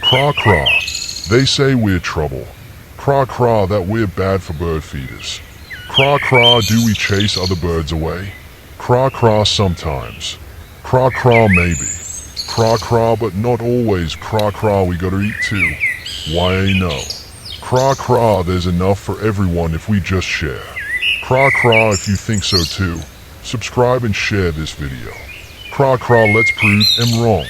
Craw craw. They say we're trouble. Craw craw that we're bad for bird feeders. Craw craw do we chase other birds away? Craw craw sometimes. Craw craw maybe. Craw craw but not always. Craw craw we gotta eat too. Why no? Craw craw there's enough for everyone if we just share. Craw craw if you think so too. Subscribe and share this video. Craw craw let's prove them wrong.